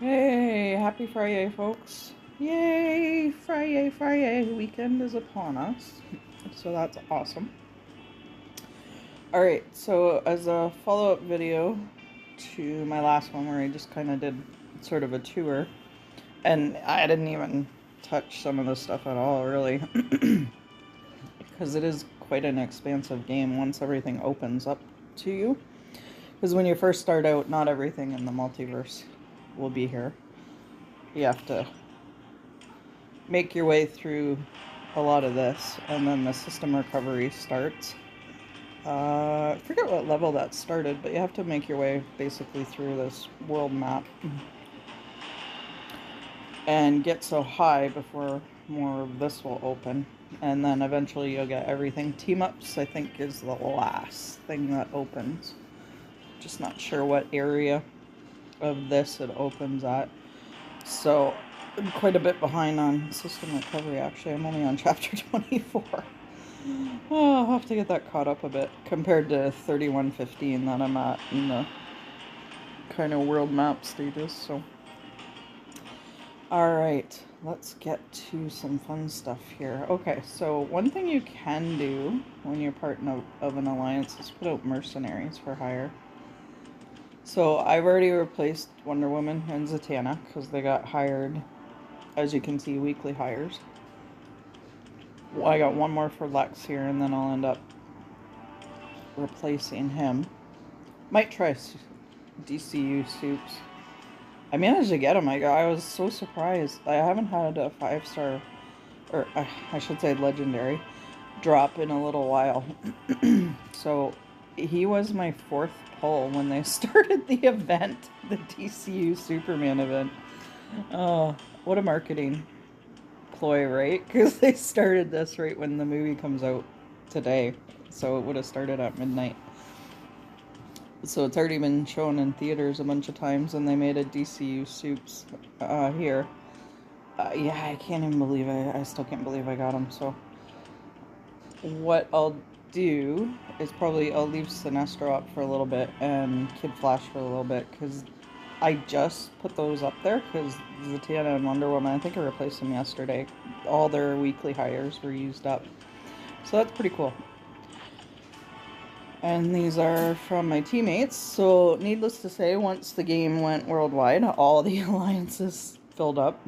Hey, happy Friday, folks. Yay, Friday, Friday. Weekend is upon us. So that's awesome. Alright, so as a follow up video to my last one where I just kind of did sort of a tour, and I didn't even touch some of the stuff at all, really, because it is quite an expansive game once everything opens up to you. Because when you first start out, not everything in the multiverse will be here. You have to make your way through a lot of this, and then the system recovery starts. I forget what level that started, but you have to make your way basically through this world map and get so high before more of this will open. And then eventually you'll get everything. Team ups, I think, is the last thing that opens. Just not sure what area of this it opens at. So I'm quite a bit behind on system recovery, actually. I'm only on chapter 24. Oh, I'll have to get that caught up a bit compared to 3115 that I'm at in the kind of world map stages. So, alright, let's get to some fun stuff here. Okay, so one thing you can do when you're part of an alliance is put out mercenaries for hire. So I've already replaced Wonder Woman and Zatanna because they got hired, as you can see, weekly hires. Well, I got one more for Lex here, and then I'll end up replacing him. Might try DCU soups. I managed to get him. I was so surprised. I haven't had a 5-star, or I should say legendary, drop in a little while. So he was my 4th pull when they started the event, the DCU Superman event. Oh, what a marketing ploy, right? Because they started this right when the movie comes out today, so it would have started at midnight. So it's already been shown in theaters a bunch of times, and they made a DCU soups here. Yeah, I can't even believe I still can't believe I got them. So what I'll do is probably I'll leave Sinestro up for a little bit and Kid Flash for a little bit, because I just put those up there because Zatanna and Wonder Woman, I think I replaced them yesterday. All their weekly hires were used up. So that's pretty cool. And these are from my teammates. So needless to say, once the game went worldwide, all the alliances filled up.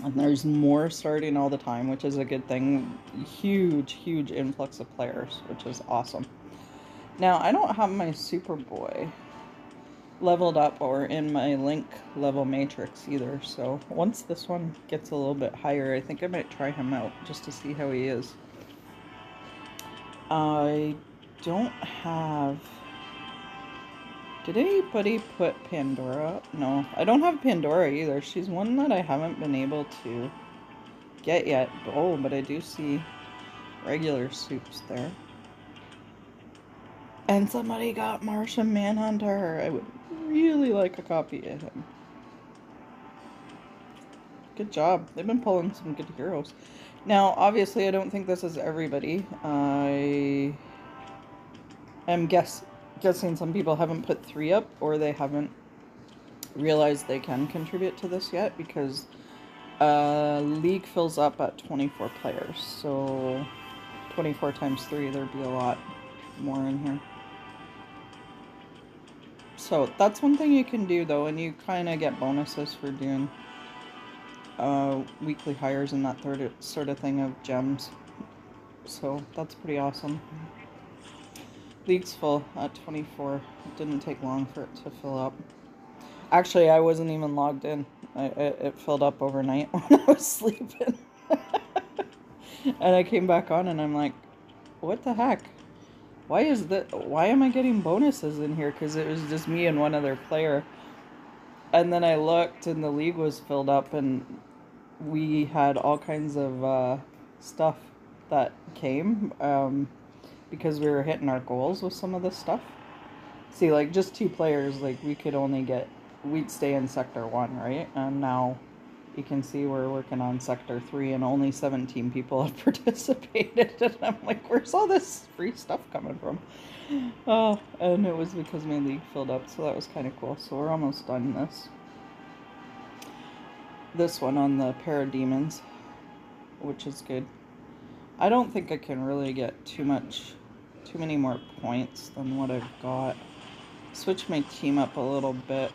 And there's more starting all the time, which is a good thing. Huge, huge influx of players, which is awesome. Now, I don't have my Superboy leveled up or in my Link level matrix either, so once this one gets a little bit higher, I think I might try him out just to see how he is. I don't have... Did anybody put Pandora up? No, I don't have Pandora either. She's one that I haven't been able to get yet. Oh, but I do see regular soups there. And somebody got Martian Manhunter. I would really like a copy of him. Good job. They've been pulling some good heroes. Now, obviously, I don't think this is everybody. I am guessing some people haven't put 3 up, or they haven't realized they can contribute to this yet, because League fills up at 24 players. So 24 times 3, there'd be a lot more in here. So that's one thing you can do, though, and you kind of get bonuses for doing weekly hires and that sort of thing of gems. So that's pretty awesome. League's full at 24. It didn't take long for it to fill up. Actually, I wasn't even logged in. It filled up overnight when I was sleeping. And I came back on and I'm like, what the heck? Why am I getting bonuses in here? Because it was just me and one other player. And then I looked and the league was filled up, and we had all kinds of stuff that came because we were hitting our goals with some of this stuff. See, like, just 2 players, like, we'd stay in Sector 1, right? And now you can see we're working on Sector 3 and only 17 people have participated. And I'm like, where's all this free stuff coming from? Oh, and it was because my league filled up, so that was kind of cool. So we're almost done this. this one on the parademons, which is good. I don't think I can really get too many more points than what I've got. Switch my team up a little bit,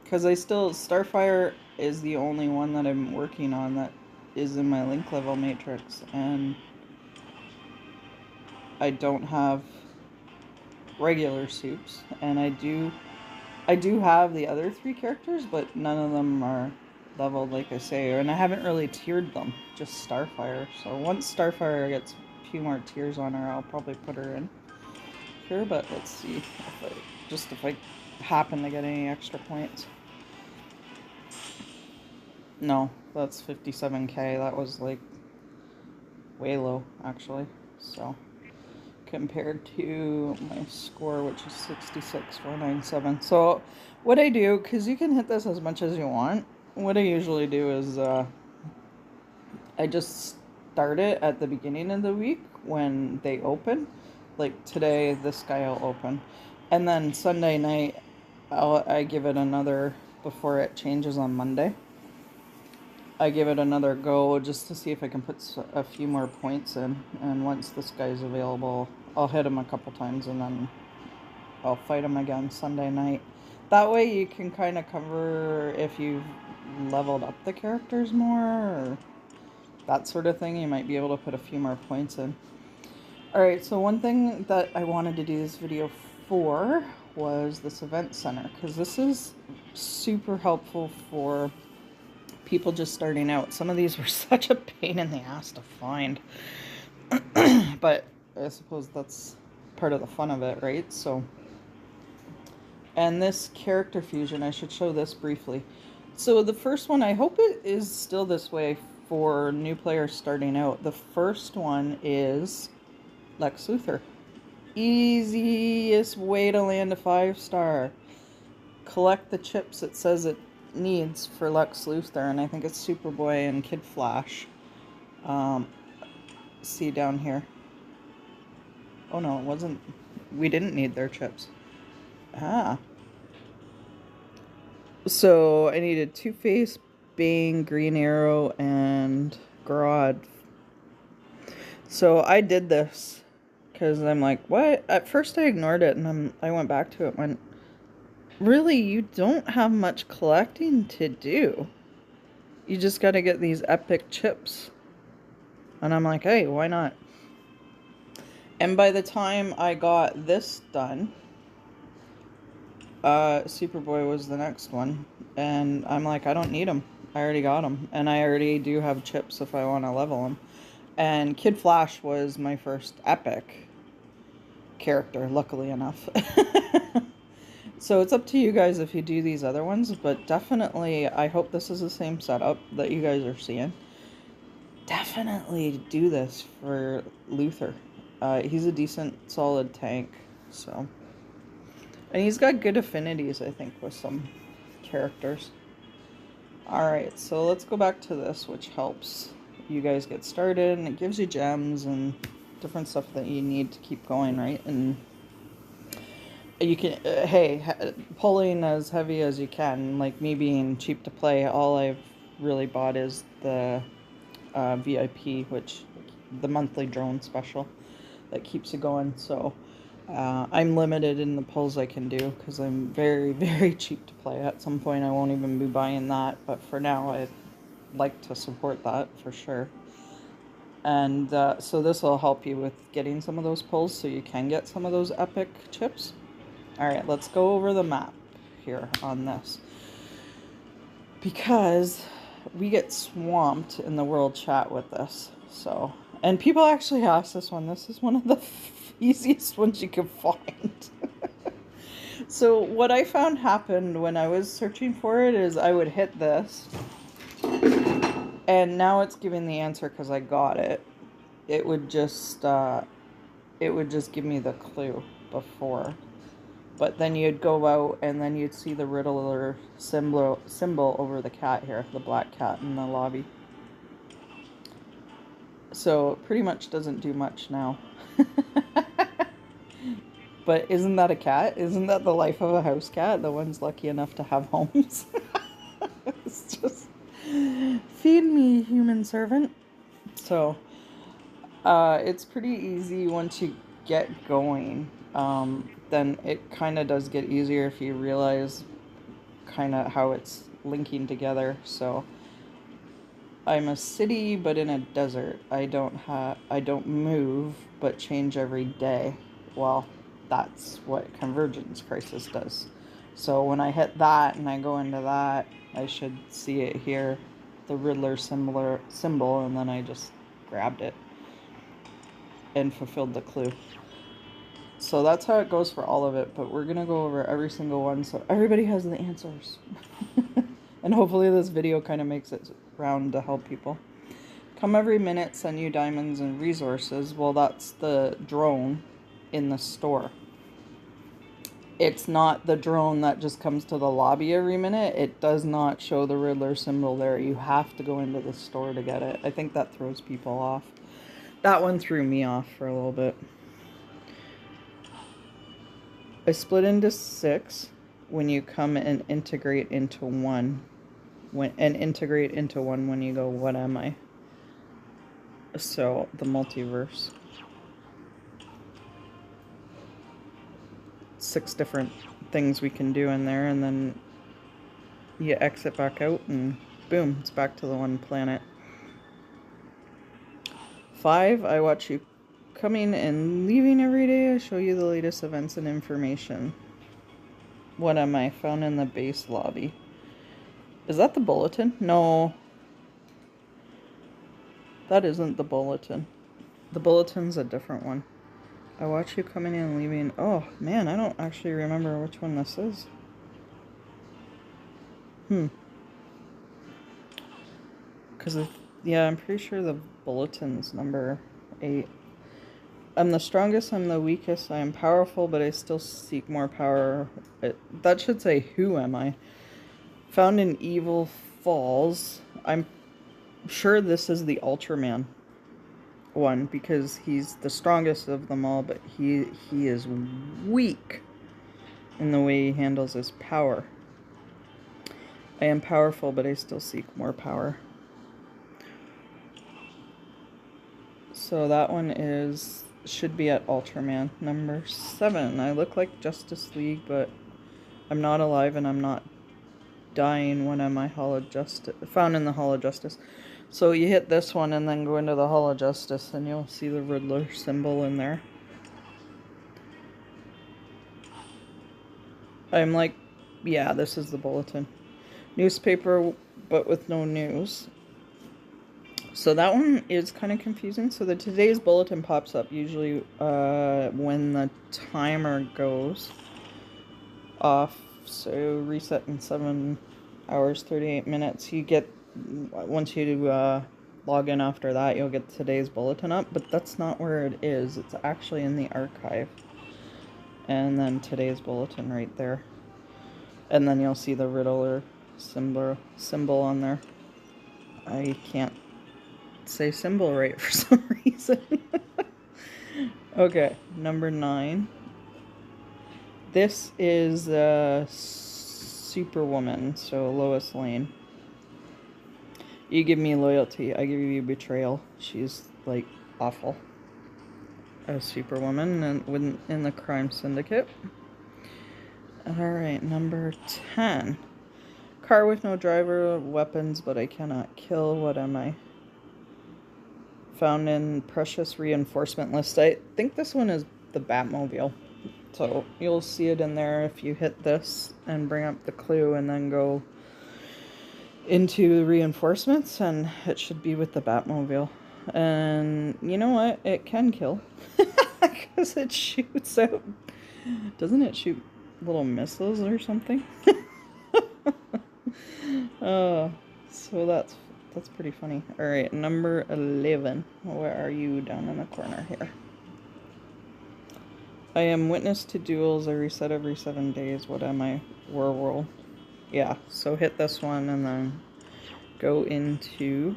because Starfire is the only one that I'm working on that is in my link level matrix, and I don't have regular soups, and I do have the other 3 characters, but none of them are leveled, like I say, and I haven't really tiered them, just Starfire. So once Starfire gets a few more tiers on her, I'll probably put her in here, but let's see if I happen to get any extra points. No, that's 57k. That was like way low, actually. So compared to my score, which is 66,497. So what I do, because you can hit this as much as you want, what I usually do is I just start it at the beginning of the week when they open. Like today, this guy will open. And then Sunday night, I give it another, before it changes on Monday, I give it another go just to see if I can put a few more points in. And once this guy's available, I'll hit him a couple times and then I'll fight him again Sunday night. That way you can kind of cover if you've leveled up the characters more or that sort of thing. You might be able to put a few more points in. Alright, so one thing that I wanted to do this video for was this event center, because this is super helpful for people just starting out. Some of these were such a pain in the ass to find, but I suppose that's part of the fun of it, right? So, and this character fusion, I should show this briefly. So the first one, I hope it is still this way for new players starting out. The first one is Lex Luthor. Easiest way to land a 5-star. Collect the chips it says it needs for Lex Luthor, and I think it's Superboy and Kid Flash. See down here. Oh no, it wasn't. We didn't need their chips. So I needed Two-Face, Bane, Green Arrow, and Grodd. So I did this because I'm like, what? At first I ignored it, and I went back to it and went, really, you don't have much collecting to do. You just got to get these epic chips. And I'm like, hey, why not? And by the time I got this done, Superboy was the next one. And I'm like, I don't need them. I already got them. And I already do have chips if I want to level them. And Kid Flash was my first epic character, luckily enough. So it's up to you guys if you do these other ones, but definitely, I hope this is the same setup that you guys are seeing. Definitely do this for Luthor. He's a decent, solid tank, so. And he's got good affinities, I think, with some characters. Alright, so let's go back to this, which helps you guys get started, and it gives you gems and different stuff that you need to keep going, right? And you can, pulling as heavy as you can, like me being cheap to play, all I've really bought is the VIP, which, the monthly drone special that keeps you going. So I'm limited in the pulls I can do because I'm very, very cheap to play. At some point I won't even be buying that, but for now I'd like to support that for sure. And so this will help you with getting some of those pulls so you can get some of those epic chips. Alright, let's go over the map here on this, because we get swamped in the world chat with this. So, and people actually ask this one. This is one of the easiest ones you can find. So what I found happened when I was searching for it is I would hit this, and now it's giving the answer because I got it. It would just give me the clue before. But then you'd go out and then you'd see the Riddler symbol over the cat here, the black cat in the lobby. So it pretty much doesn't do much now. But isn't that a cat? Isn't that the life of a house cat? The one's lucky enough to have homes. It's just, Feed me, human servant. So, it's pretty easy once you get going. Then it kind of does get easier if you realize kind of how it's linking together. So, I'm a city, but in a desert. I don't move, but change every day. Well, that's what Convergence Crisis does. So when I hit that and I go into that, I should see it here, the Riddler symbol, and then I just grabbed it and fulfilled the clue. So that's how it goes for all of it, but we're going to go over every single one so everybody has the answers. And hopefully this video kind of makes it round to help people. Come every minute, send you diamonds and resources. Well, that's the drone in the store. It's not the drone that just comes to the lobby every minute. It does not show the Riddler symbol there. You have to go into the store to get it. I think that throws people off. That one threw me off for a little bit. I split into 6 when you come and integrate into 1. Integrate into 1 when you go, what am I? So, the multiverse. 6 different things we can do in there, and then you exit back out, and boom, it's back to the one planet. 5, I watch you coming and leaving every day. I show you the latest events and information. What am I? Found in the base lobby. Is that the bulletin? No. That isn't the bulletin. The bulletin's a different one. I watch you coming in and leaving. Oh, man, I don't actually remember which one this is. Because, yeah, I'm pretty sure the bulletin's number 8. I'm the strongest, I'm the weakest, I am powerful, but I still seek more power. That should say, who am I? Found in Evil Falls. I'm sure this is the Ultraman one, because he's the strongest of them all, but he is weak in the way he handles his power. I am powerful, but I still seek more power. So that one should be at Ultraman. Number 7. I look like Justice League, but I'm not alive and I'm not dying. When am I? Hall of Justice. Found in the Hall of Justice. So you hit this one and then go into the Hall of Justice and you'll see the Riddler symbol in there. I'm like, yeah, this is the bulletin. Newspaper, but with no news. So that one is kind of confusing. So the today's bulletin pops up usually when the timer goes off. So reset in 7 hours, 38 minutes. You get, once you log in after that, you'll get today's bulletin up. But that's not where it is. It's actually in the archive. And then today's bulletin right there. And then you'll see the Riddler symbol on there. I can't say symbol right for some reason. Okay, number 9. This is Superwoman, so Lois Lane. You give me loyalty, I give you betrayal. She's like awful. A Superwoman and in the crime syndicate. Alright, number 10. Car with no driver, weapons, but I cannot kill. What am I? Found in Precious Reinforcement List. I think this one is the Batmobile. So you'll see it in there if you hit this and bring up the clue and then go into reinforcements, and it should be with the Batmobile. And you know what? It can kill. Because it shoots out. Doesn't it shoot little missiles or something? So that's pretty funny. Alright, number 11. Where are you? Down in the corner here. I am witness to duels. I reset every 7 days. What am I? Werewolf. Yeah, so hit this one and then go into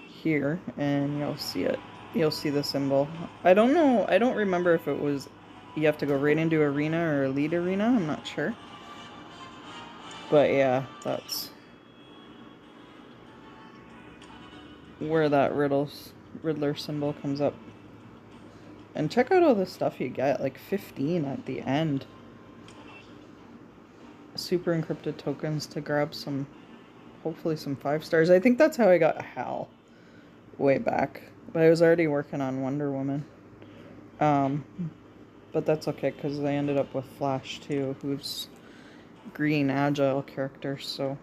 here and you'll see it. You'll see the symbol. I don't know. I don't remember if it was you have to go right into arena or elite arena. I'm not sure. But yeah, that's where that Riddler symbol comes up. And check out all the stuff you get, like 15 at the end. Super encrypted tokens to grab some, hopefully some 5 stars. I think that's how I got Hal way back. But I was already working on Wonder Woman. But that's okay, because I ended up with Flash too, who's green agile character. So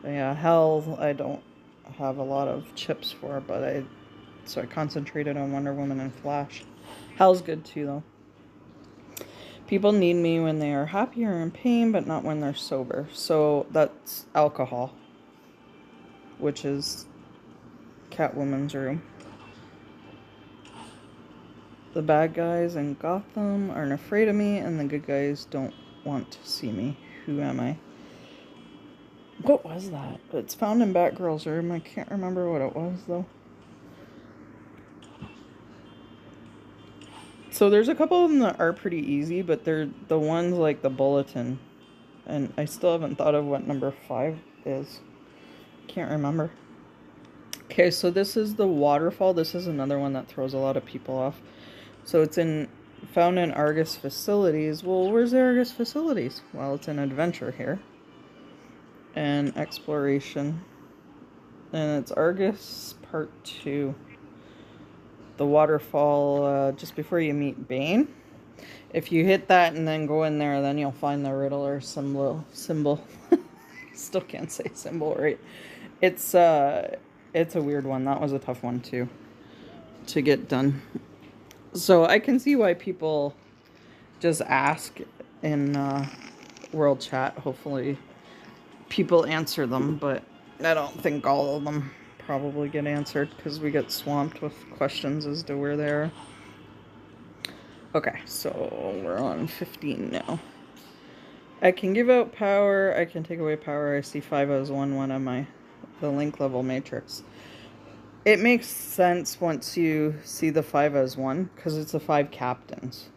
yeah, Hal I don't have a lot of chips for, but I concentrated on Wonder Woman and Flash. Hal's good too though. People need me when they are happy or in pain, but not when they're sober. So that's alcohol, which is Catwoman's room. The bad guys in Gotham aren't afraid of me, and the good guys don't want to see me. Who am I? What was that? It's found in Batgirl's room. I can't remember what it was, though. So there's a couple of them that are pretty easy, but they're the ones like the bulletin. And I still haven't thought of what number 5 is. Can't remember. Okay, so this is the waterfall. This is another one that throws a lot of people off. So it's found in Argus facilities. Well, where's the Argus facilities? Well, it's an adventure here. And exploration. And it's Argus Part 2. The waterfall just before you meet Bane. If you hit that and then go in there, then you'll find the Riddler symbol. Still can't say symbol right. It's a weird one. That was a tough one too to get done. So I can see why people just ask in world chat. Hopefully people answer them, but I don't think all of them probably get answered because we get swamped with questions as to where they are. Okay, so we're on 15 now. I can give out power, I can take away power. I see 5 as one of the link level matrix. It makes sense once you see the 5 as 1 because it's the 5 captains.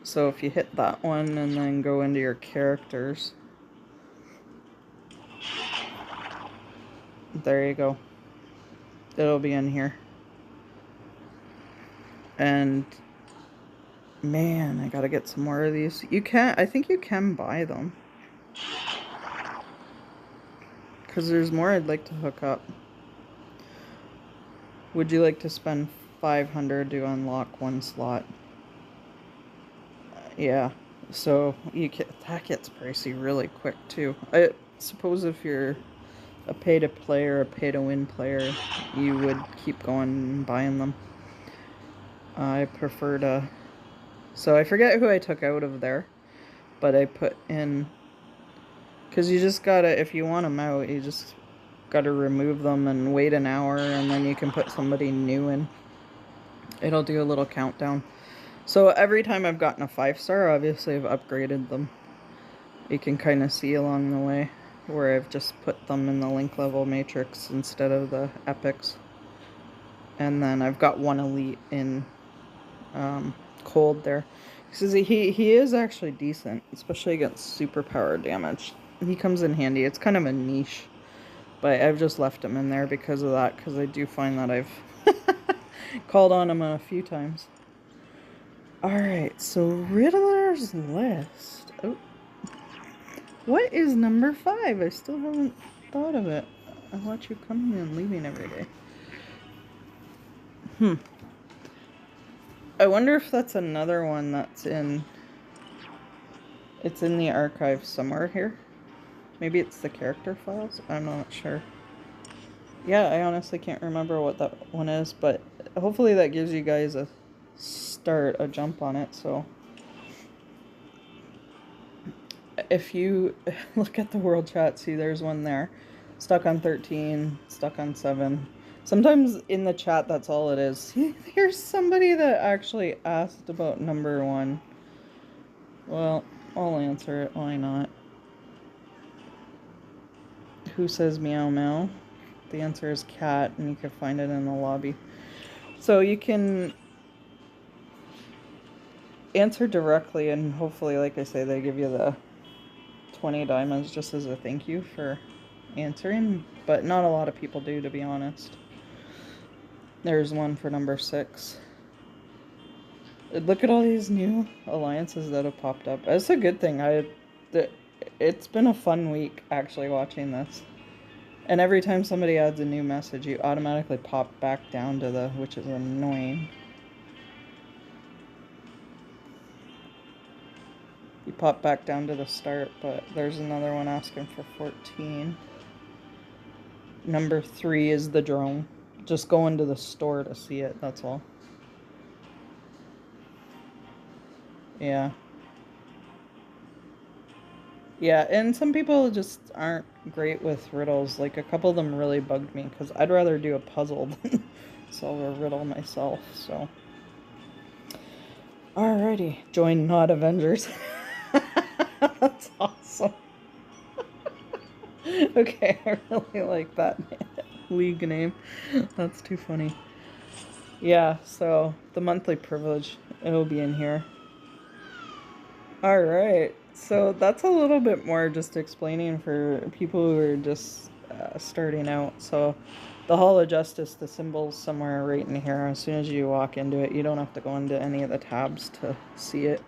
So if you hit that one and then go into your characters, there you go. It'll be in here. And man, I gotta get some more of these. I think you can buy them. Because there's more I'd like to hook up. Would you like to spend 500 to unlock 1 slot? Yeah, so that gets pricey really quick too. I suppose if you're a pay-to-play or a pay-to-win player, you would keep going and buying them. I prefer to... So I forget who I took out of there, but I put in... Because you just gotta, if you want them out, you just gotta remove them and wait an hour, and then you can put somebody new in. It'll do a little countdown. So every time I've gotten a 5-star, obviously I've upgraded them. You can kind of see along the way where I've just put them in the link level matrix instead of the epics. And then I've got 1 elite in cold there. Because he is actually decent, especially against superpower damage. He comes in handy. It's kind of a niche, but I've just left him in there because of that, because I do find that I've called on him a few times. Alright, so Riddler's list. Oh. What is number 5? I still haven't thought of it. I watch you coming and leaving every day. I wonder if that's another one that's in... It's in the archive somewhere here. Maybe it's the character files? I'm not sure. Yeah, I honestly can't remember what that one is, but hopefully that gives you guys a jump on it. So if you look at the world chat, see there's one there. Stuck on 13, stuck on 7. Sometimes in the chat, that's all it is. Here's somebody that actually asked about number 1. Well, I'll answer it. Why not? Who says meow meow? The answer is cat, and you can find it in the lobby. So you can answer directly, and hopefully, like I say, they give you the 20 diamonds just as a thank you for answering, but not a lot of people do, to be honest. There's one for number 6. Look at all these new alliances that have popped up. It's a good thing. It's been a fun week actually watching this. And every time somebody adds a new message, you automatically pop back down to the, which is annoying. You pop back down to the start, but there's another one asking for 14. Number 3 is the drone. Just go into the store to see it, that's all. Yeah. Yeah, and some people just aren't great with riddles. Like, a couple of them really bugged me, because I'd rather do a puzzle than solve a riddle myself, so. Alrighty. Join Not Avengers. That's awesome. Okay, I really like that league name. That's too funny. Yeah, so the monthly privilege, it'll be in here. Alright, so that's a little bit more just explaining for people who are just starting out. So the Hall of Justice, the symbol's somewhere right in here. As soon as you walk into it, you don't have to go into any of the tabs to see it.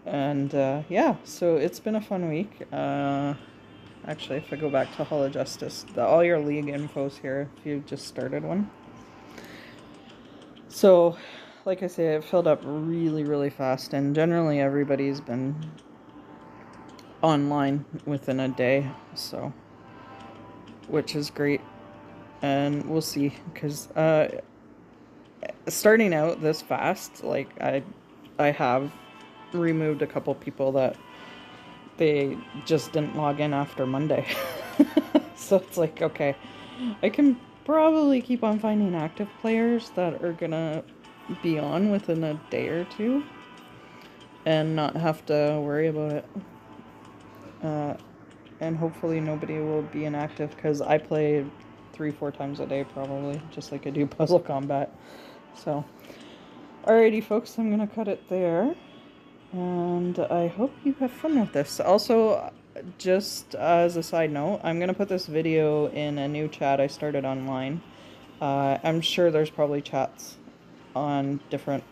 And yeah, so it's been a fun week. Actually, if I go back to Hall of Justice, all your league info's here if you just started one. So, like I say, it filled up really, really fast, and generally everybody's been online within a day, so, which is great. And we'll see, because starting out this fast, like, I have removed a couple people that they just didn't log in after Monday. So it's like, okay, I can probably keep on finding active players that are gonna be on within a day or two and not have to worry about it. And hopefully nobody will be inactive, because I play 3-4 times a day probably, just like I do Puzzle Combat. So, alrighty folks, I'm gonna cut it there. And I hope you have fun with this. Also, just as a side note, I'm going to put this video in a new chat I started online. I'm sure there's probably chats on different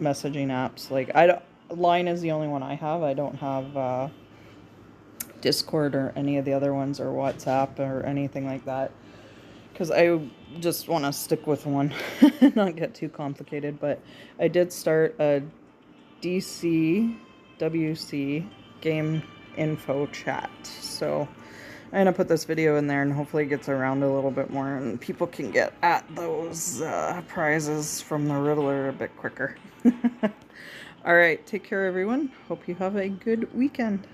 messaging apps. Like, Line is the only one I have. I don't have Discord or any of the other ones, or WhatsApp or anything like that, because I just want to stick with one and not get too complicated. But I did start a DCWC game info chat, so I'm gonna put this video in there, and hopefully it gets around a little bit more and people can get at those prizes from the Riddler a bit quicker. Alright, take care everyone. Hope you have a good weekend.